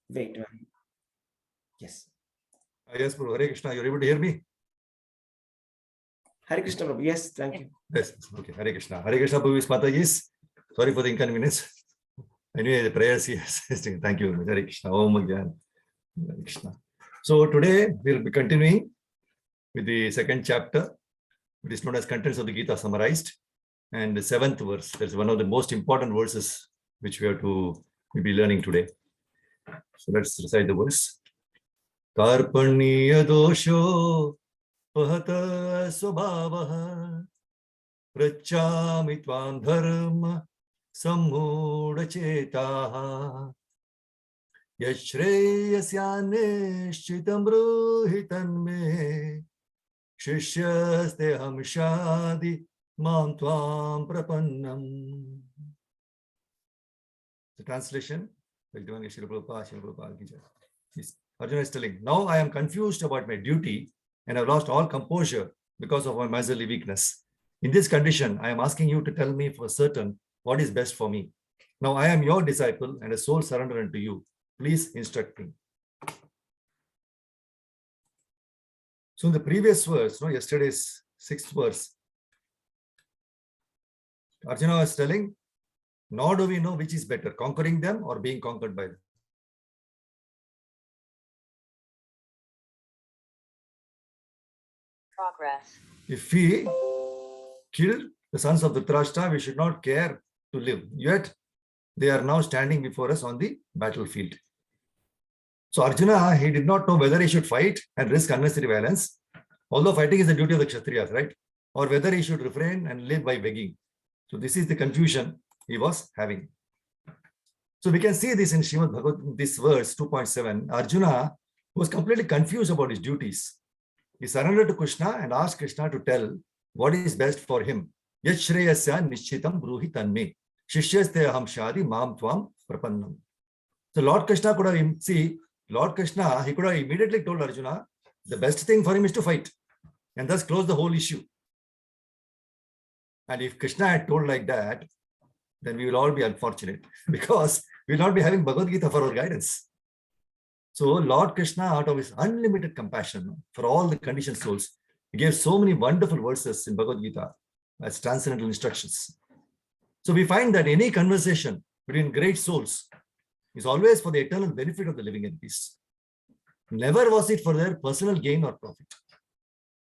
Wait. Yes. Yes, Prabhu. Hare Krishna. You're able to hear me? Hare Krishna, Prabhu. Yes, thank you. Yes. Okay. Hare Krishna. Hare Krishna, Prabhu. Mataji. Sorry for the inconvenience. Anyway, the prayers he has. Thank you. Hare Krishna. Om Gyan. Hare Krishna. So today we'll be continuing with the second chapter. It is known as Contents of the Gita summarized. And the 7th verse. That's one of the most important verses which we'll be learning today. So let's recite the verse. Karpaniya dosho pahata svabhavaha prachami tvam dharma sammudachetaha yashreyasyanischitam bruhitanme shishyaste hamshadi mam tvam prapannam. The translation. Arjuna is telling, now I am confused about my duty and have lost all composure because of my miserly weakness. In this condition, I am asking you to tell me for certain what is best for me. Now I am your disciple and a soul surrendered unto you. Please instruct me. So in the previous verse, yesterday's 6th verse, Arjuna was telling, nor do we know which is better, conquering them or being conquered by them. Progress. If we kill the sons of Dhritarashtra, we should not care to live. Yet, they are now standing before us on the battlefield. So Arjuna, he did not know whether he should fight and risk unnecessary violence, although fighting is the duty of the Kshatriyas, right? Or whether he should refrain and live by begging. So this is the confusion he was having. So we can see this in Srimad Bhagavad, this verse 2.7. Arjuna was completely confused about his duties. He surrendered to Krishna and asked Krishna to tell what is best for him. Yat shreyasya nishchitam bruhi tanme. Shishyaste aham shadi mam tvam prapannam. So Lord Krishna could have, Lord Krishna, he could have immediately told Arjuna, the best thing for him is to fight and thus close the whole issue. And if Krishna had told like that, then we will all be unfortunate because we will not be having Bhagavad Gita for our guidance. So Lord Krishna, out of his unlimited compassion for all the conditioned souls, he gave so many wonderful verses in Bhagavad Gita as transcendental instructions. So we find that any conversation between great souls is always for the eternal benefit of the living entities. Never was it for their personal gain or profit.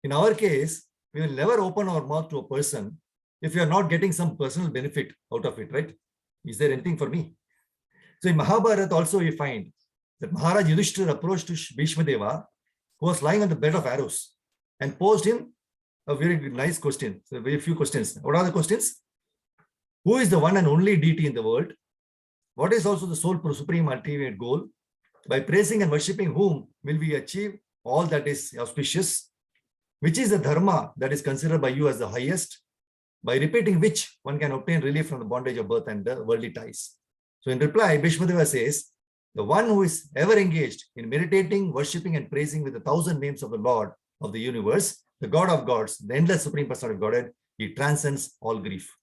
In our case, we will never open our mouth to a person if we are not getting some personal benefit out of it, right? Is there anything for me? So in Mahabharata also we find that Maharaj Yudhishthira approached to Bhishma Deva, who was lying on the bed of arrows, and posed him a very nice question. So very few questions. What are the questions? Who is the one and only deity in the world? What is also the sole supreme ultimate goal? By praising and worshipping whom will we achieve all that is auspicious? Which is the dharma that is considered by you as the highest? By repeating which one can obtain relief from the bondage of birth and the worldly ties. So in reply, Bhishma Deva says, the one who is ever engaged in meditating, worshipping and praising with 1,000 names of the Lord of the universe, the God of gods, the endless supreme person of Godhead, he transcends all grief.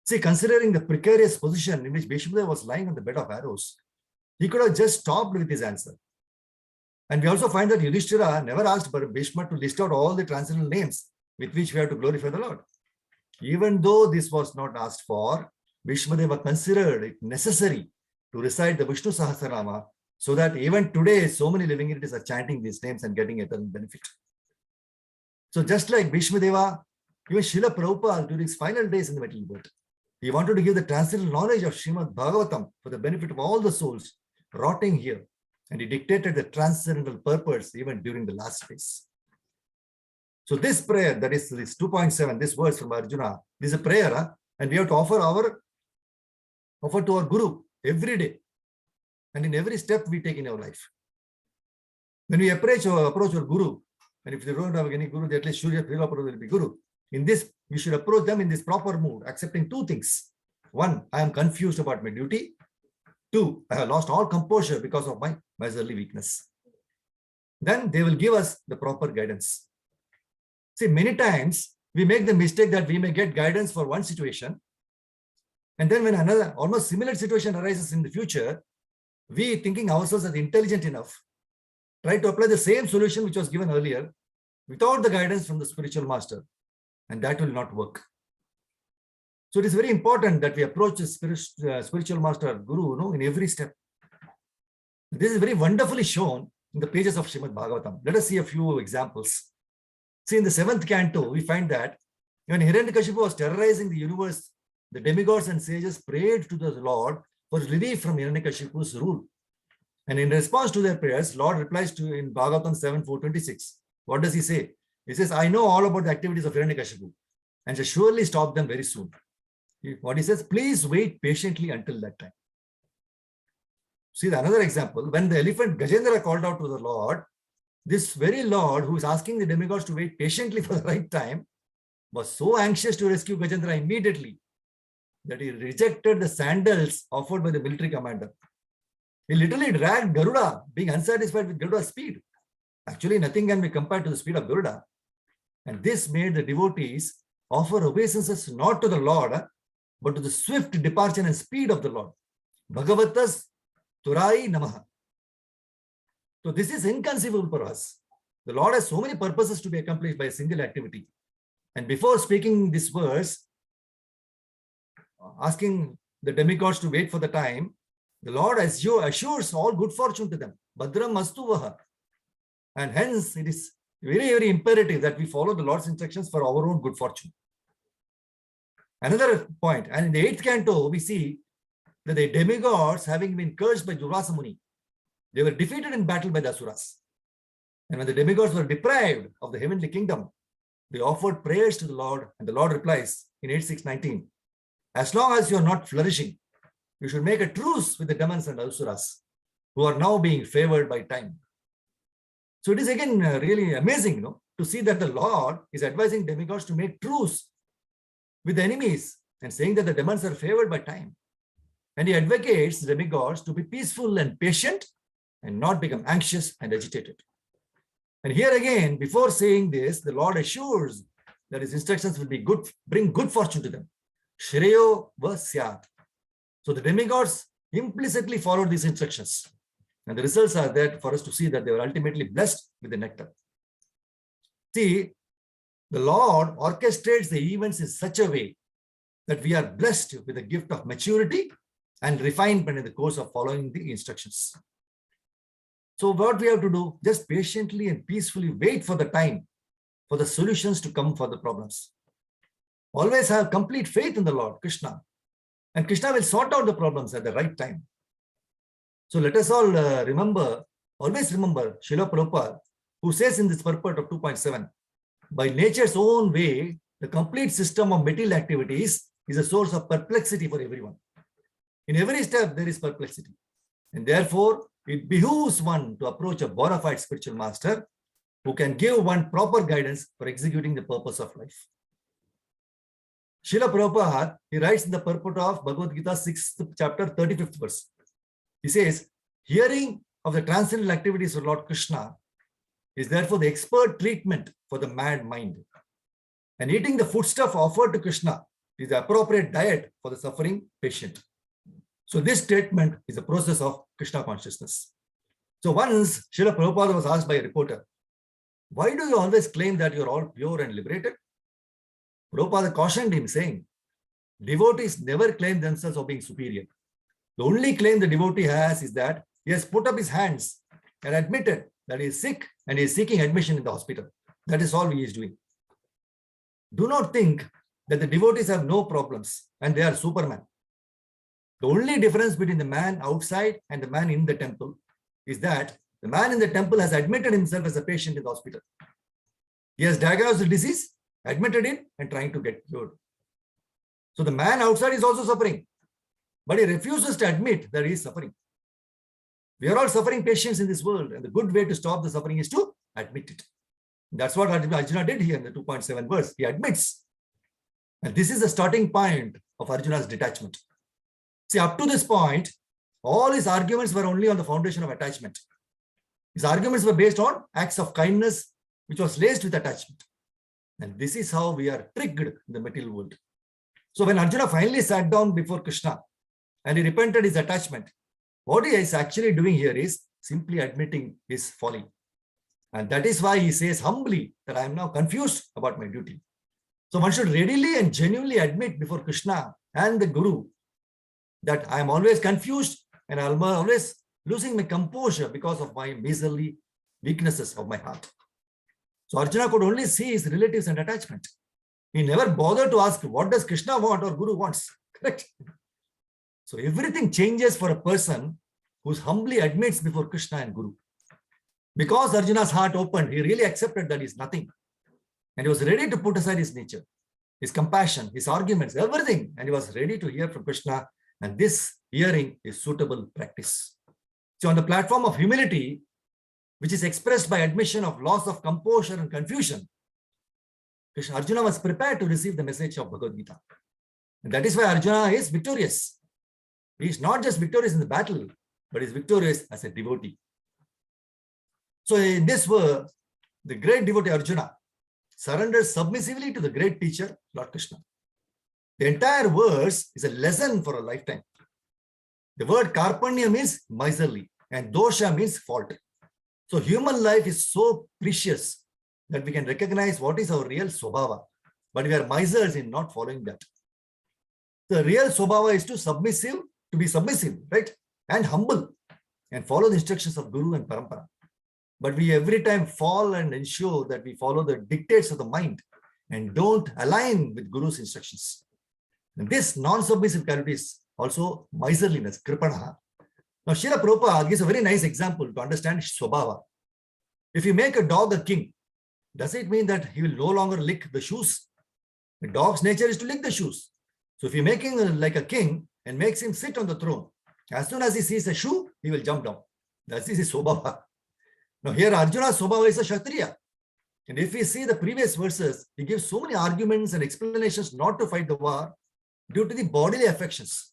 See, considering the precarious position in which Bhishma Deva was lying on the bed of arrows, he could have just stopped with his answer. And we also find that Yudhishthira never asked Bhishma to list out all the transcendental names with which we have to glorify the Lord. Even though this was not asked for, Bhishma Deva considered it necessary to recite the Vishnu Sahasranama so that even today so many living entities are chanting these names and getting eternal benefit. So just like Bhishma Deva, even Srila Prabhupada during his final days in the material world, he wanted to give the transcendental knowledge of Srimad Bhagavatam for the benefit of all the souls rotting here. And he dictated the transcendental purpose even during the last phase. So this prayer, that is this 2.7, this verse from Arjuna, this is a prayer, and we have to offer to our Guru every day and in every step we take in our life. When we approach our Guru, and if they don't have any Guru, at least Surya Prabhu will be Guru. In this, we should approach them in this proper mood, accepting two things. One, I am confused about my duty. Two, I have lost all composure because of my miserly weakness. Then they will give us the proper guidance. See, many times we make the mistake that we may get guidance for one situation, and then when another almost similar situation arises in the future, we thinking ourselves as intelligent enough, try to apply the same solution which was given earlier without the guidance from the spiritual master, and that will not work. So it is very important that we approach the spiritual master, Guru, in every step. This is very wonderfully shown in the pages of Srimad Bhagavatam. Let us see a few examples. See, in the 7th canto, we find that when Hiranyakashipu was terrorizing the universe, the demigods and sages prayed to the Lord for relief from Hiranyakashipu's rule. And in response to their prayers, Lord replies to in Bhagavatam 7:426. What does he say? He says, I know all about the activities of Hiranyakashipu and shall surely stop them very soon. What he says, please wait patiently until that time. See another example, when the elephant Gajendra called out to the Lord, this very Lord who is asking the demigods to wait patiently for the right time was so anxious to rescue Gajendra immediately that he rejected the sandals offered by the military commander. He literally dragged Garuda, being unsatisfied with Garuda's speed. Actually, nothing can be compared to the speed of Garuda. And this made the devotees offer obeisances not to the Lord, but to the swift departure and speed of the Lord. Bhagavatas Turai Namaha. So this is inconceivable for us. The Lord has so many purposes to be accomplished by a single activity. And before speaking this verse, asking the demigods to wait for the time, the Lord assures all good fortune to them. Badram astu vaha. And hence it is very, very imperative that we follow the Lord's instructions for our own good fortune. Another point, and in the 8th canto, we see that the demigods, having been cursed by Durvasa Muni, they were defeated in battle by the Asuras. And when the demigods were deprived of the heavenly kingdom, they offered prayers to the Lord, and the Lord replies in 8:619, as long as you are not flourishing, you should make a truce with the demons and Asuras, who are now being favored by time. So it is again really amazing, to see that the Lord is advising demigods to make truce with the enemies and saying that the demons are favored by time. And he advocates the demigods to be peaceful and patient and not become anxious and agitated. And here again, before saying this, the Lord assures that his instructions will be good, bring good fortune to them. Shreyo va syat. So the demigods implicitly followed these instructions. And the results are there for us to see that they were ultimately blessed with the nectar. See, the Lord orchestrates the events in such a way that we are blessed with the gift of maturity and refinement in the course of following the instructions. So what we have to do, just patiently and peacefully wait for the time, for the solutions to come for the problems. Always have complete faith in the Lord, Krishna. And Krishna will sort out the problems at the right time. So let us all always remember Srila Prabhupada, who says in this purport of 2.7, by nature's own way, the complete system of material activities is a source of perplexity for everyone. In every step, there is perplexity. And therefore, it behooves one to approach a bona fide spiritual master who can give one proper guidance for executing the purpose of life. Srila Prabhupada, he writes in the purport of Bhagavad Gita 6th chapter 35th verse. He says, hearing of the transcendental activities of Lord Krishna is therefore the expert treatment for the mad mind. And eating the foodstuff offered to Krishna is the appropriate diet for the suffering patient. So this statement is a process of Krishna consciousness. So once Srila Prabhupada was asked by a reporter, why do you always claim that you are all pure and liberated? Prabhupada cautioned him saying, devotees never claim themselves of being superior. The only claim the devotee has is that he has put up his hands and admitted that he is sick and he is seeking admission in the hospital. That is all he is doing. Do not think that the devotees have no problems and they are Superman. The only difference between the man outside and the man in the temple is that the man in the temple has admitted himself as a patient in the hospital. He has diagnosed the disease, admitted it, and trying to get cured. So the man outside is also suffering, but he refuses to admit that he is suffering. We are all suffering patients in this world, and the good way to stop the suffering is to admit it. That's what Arjuna did here in the 2.7 verse. He admits. And this is the starting point of Arjuna's detachment. See, up to this point, all his arguments were only on the foundation of attachment. His arguments were based on acts of kindness, which was laced with attachment. And this is how we are triggered in the material world. So when Arjuna finally sat down before Krishna and he repented his attachment, What he is actually doing here is simply admitting his folly. And that is why he says humbly that I am now confused about my duty. So one should readily and genuinely admit before Krishna and the Guru that I am always confused and I am always losing my composure because of my miserly weaknesses of my heart. So Arjuna could only see his relatives and attachment. He never bothered to ask, what does Krishna want or Guru wants? Correct? So everything changes for a person who humbly admits before Krishna and Guru. Because Arjuna's heart opened, he really accepted that he is nothing. And he was ready to put aside his nature, his compassion, his arguments, everything. And he was ready to hear from Krishna. And this hearing is suitable practice. So on the platform of humility, which is expressed by admission of loss of composure and confusion, Arjuna was prepared to receive the message of Bhagavad Gita. And that is why Arjuna is victorious. He is not just victorious in the battle, but is victorious as a devotee. So in this verse, the great devotee Arjuna surrenders submissively to the great teacher, Lord Krishna. The entire verse is a lesson for a lifetime. The word karpanya means miserly and dosha means fault. So human life is so precious that we can recognize what is our real swabhava, but we are misers in not following that. The real swabhava is to be submissive, right? And humble and follow the instructions of Guru and Parampara. But we every time fall and ensure that we follow the dictates of the mind and don't align with Guru's instructions. And this non-submissive quality is also miserliness, kripana. Now, Srila Prabhupada gives a very nice example to understand swabhava. If you make a dog a king, does it mean that he will no longer lick the shoes? The dog's nature is to lick the shoes. So if you're making like a king and makes him sit on the throne, as soon as he sees a shoe, he will jump down. That is his swabhava. Now here Arjuna's swabhava is a kshatriya. And if we see the previous verses, he gives so many arguments and explanations not to fight the war due to the bodily affections.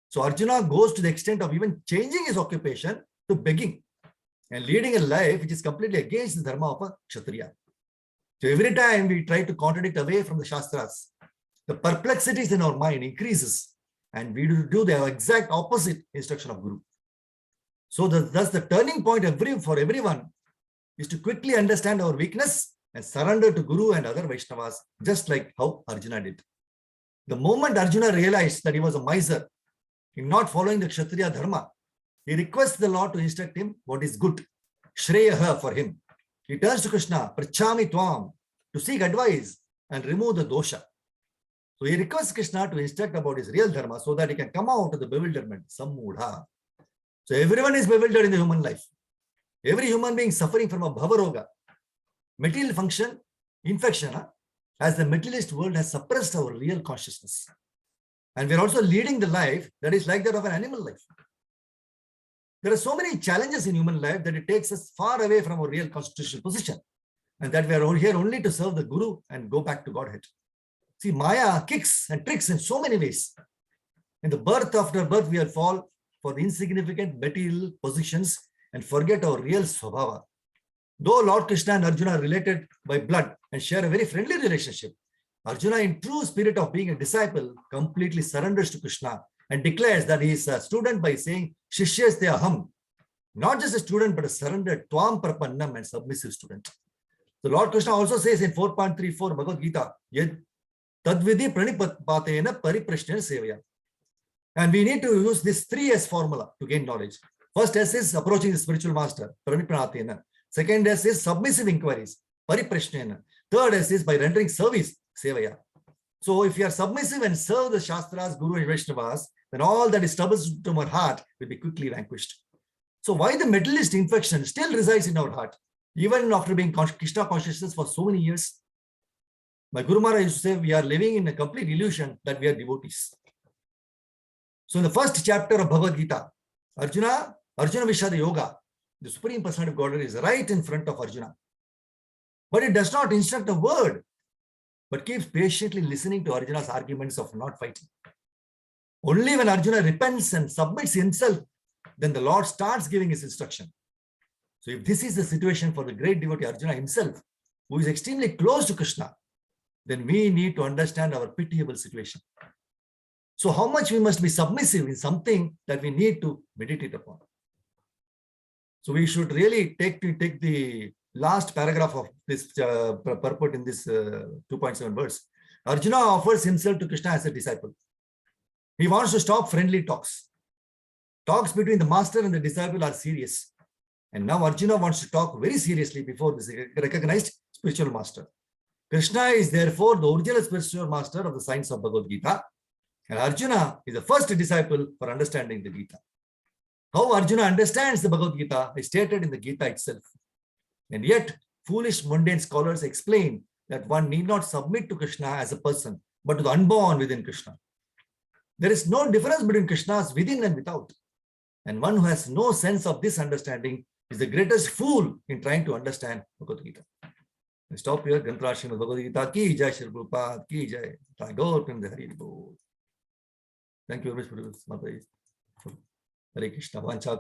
So Arjuna goes to the extent of even changing his occupation to begging and leading a life which is completely against the dharma of a kshatriya. So every time we try to contradict away from the Shastras, the perplexities in our mind increases and we do the exact opposite instruction of Guru. So thus the turning point for everyone is to quickly understand our weakness and surrender to Guru and other Vaishnavas, just like how Arjuna did. The moment Arjuna realized that he was a miser in not following the Kshatriya dharma, he requests the Lord to instruct him what is good, Shreyaha for him. He turns to Krishna, Prachami Tvam, to seek advice and remove the dosha. So he requests Krishna to instruct about his real dharma so that he can come out of the bewilderment, sammudha. So everyone is bewildered in the human life. Every human being suffering from a bhavaroga, material function, infection, as the materialist world has suppressed our real consciousness. And we're also leading the life that is like that of an animal life. There are so many challenges in human life that it takes us far away from our real constitutional position. And that we are here only to serve the Guru and go back to Godhead. See, Maya kicks and tricks in so many ways. In the birth after birth, we will fall for the insignificant material positions and forget our real swabhava. Though Lord Krishna and Arjuna are related by blood and share a very friendly relationship, Arjuna, in true spirit of being a disciple, completely surrenders to Krishna and declares that he is a student by saying, Shishyas te aham. Not just a student, but a surrendered Tvam Prapannam and submissive student. The Lord Krishna also says in 4.34 Bhagavad Gita, Yed Tadvidi Pranipatena Pariprashnena Sevaya. And we need to use this 3S formula to gain knowledge. First S is approaching the spiritual master, Pranipratena. Second S is submissive inquiries, Pariprashnena. Third S is by rendering service, Sevaya. So if you are submissive and serve the Shastras, Guru and Vaishnavas, then all that is troublesome to our heart will be quickly vanquished. So why the materialist infection still resides in our heart, even after being Krishna consciousness for so many years? My Guru Maharaj used to say, we are living in a complete illusion that we are devotees. So in the first chapter of Bhagavad Gita, Arjuna Vishada Yoga, the Supreme Personality of Godhead is right in front of Arjuna. But it does not instruct a word, but keeps patiently listening to Arjuna's arguments of not fighting. Only when Arjuna repents and submits himself, then the Lord starts giving his instruction. So if this is the situation for the great devotee Arjuna himself, who is extremely close to Krishna, then we need to understand our pitiable situation. So how much we must be submissive is something that we need to meditate upon. So we should really take the last paragraph of this purport in this 2.7 verse. Arjuna offers himself to Krishna as a disciple. He wants to stop friendly talks. Talks between the master and the disciple are serious. And now Arjuna wants to talk very seriously before this recognized spiritual master. Krishna is therefore the original spiritual master of the science of Bhagavad Gita. And Arjuna is the first disciple for understanding the Gita. How Arjuna understands the Bhagavad Gita is stated in the Gita itself. And yet, foolish mundane scholars explain that one need not submit to Krishna as a person, but to the unborn within Krishna. There is no difference between Krishna's within and without. And one who has no sense of this understanding is the greatest fool in trying to understand Bhagavad Gita. I stop here. Granthra Srimad Bhagavad Gita ki jai, Shri Prabhupada ki jai. Tagore Prem Hari Bol. Thank you very much for this. Hare Krishna. Vancha